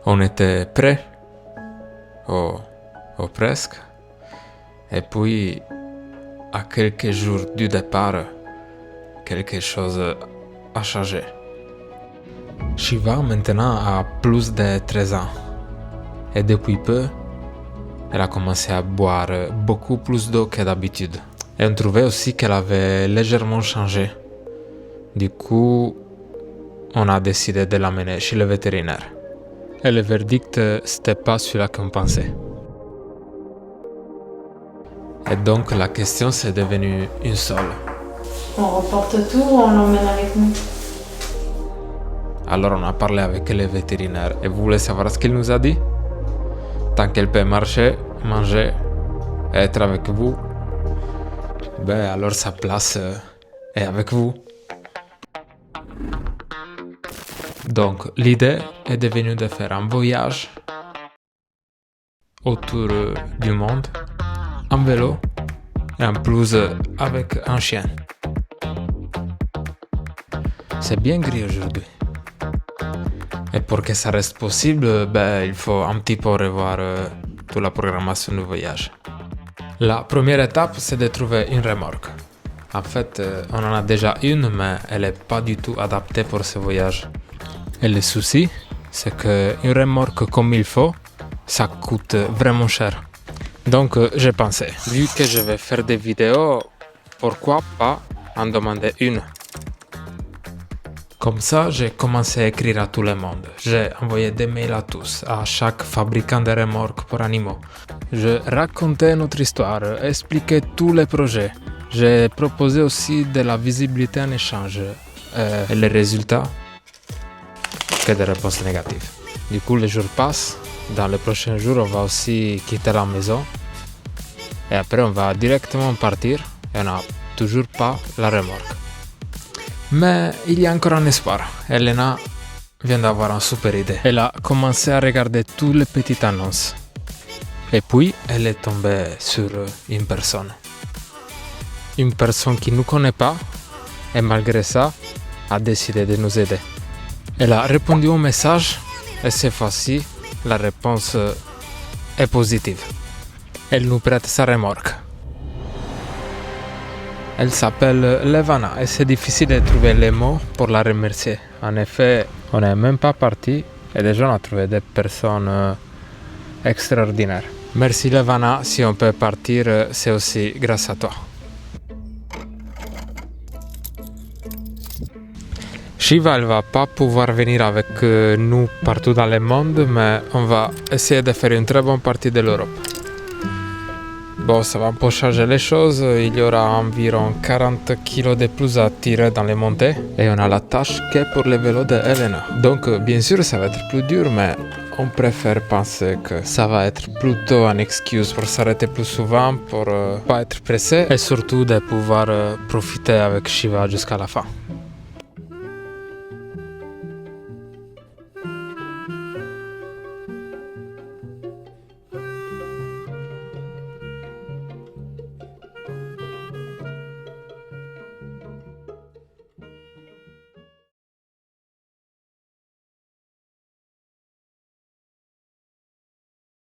On était prêts, ou presque, et puis, à quelques jours du départ, quelque chose a changé. Shiva maintenant a plus de 13 ans, et depuis peu, elle a commencé à boire beaucoup plus d'eau que d'habitude. Et on trouvait aussi qu'elle avait légèrement changé. Du coup, on a décidé de l'amener chez le vétérinaire. Et le verdict, c'était pas celui-là qu'on pensait. Et donc la question s'est devenue une seule. On reporte tout ou on l'emmène avec nous? Alors on a parlé avec le vétérinaire. Et vous voulez savoir ce qu'il nous a dit? Tant qu'elle peut marcher, manger, et être avec vous, alors sa place est avec vous. Donc l'idée est devenue de faire un voyage autour du monde, en vélo, et en plus avec un chien. C'est bien gris aujourd'hui. Et pour que ça reste possible, il faut un petit peu revoir toute la programmation du voyage. La première étape, c'est de trouver une remorque. En fait, on en a déjà une, mais elle n'est pas du tout adaptée pour ce voyage. Et le souci, c'est qu'une remorque comme il faut, ça coûte vraiment cher. Donc, j'ai pensé, vu que je vais faire des vidéos, pourquoi pas en demander une? Comme ça, j'ai commencé à écrire à tout le monde. J'ai envoyé des mails à tous, à chaque fabricant de remorques pour animaux. Je racontais notre histoire, expliquais tous les projets. J'ai proposé aussi de la visibilité en échange. Et les résultats? Que des réponses négatives. Du coup, les jours passent. Dans les prochains jours, on va aussi quitter la maison. Et après, on va directement partir. Et on n'a toujours pas la remorque. Mais il y a encore un espoir. Elena vient d'avoir une super idée. Elle a commencé à regarder toutes les petites annonces. Et puis, elle est tombée sur une personne. Une personne qui ne nous connaît pas. Et malgré ça, a décidé de nous aider. Elle a répondu au message. Et cette fois-ci, la réponse est positive. Elle nous prête sa remorque. Elle s'appelle Levana et c'est difficile de trouver les mots pour la remercier. En effet, on n'est même pas parti et déjà on a trouvé des personnes extraordinaires. Merci Levana, si on peut partir, c'est aussi grâce à toi. Shiva, elle va pas pouvoir venir avec nous partout dans le monde, mais on va essayer de faire une très bonne partie de l'Europe. Bon, ça va un peu changer les choses. Il y aura environ 40 kilos de plus à tirer dans les montées. Et on a la tâche que pour le vélo de Elena. Donc, bien sûr, ça va être plus dur, mais on préfère penser que ça va être plutôt une excuse pour s'arrêter plus souvent, pour pas être pressé et surtout de pouvoir profiter avec Shiva jusqu'à la fin.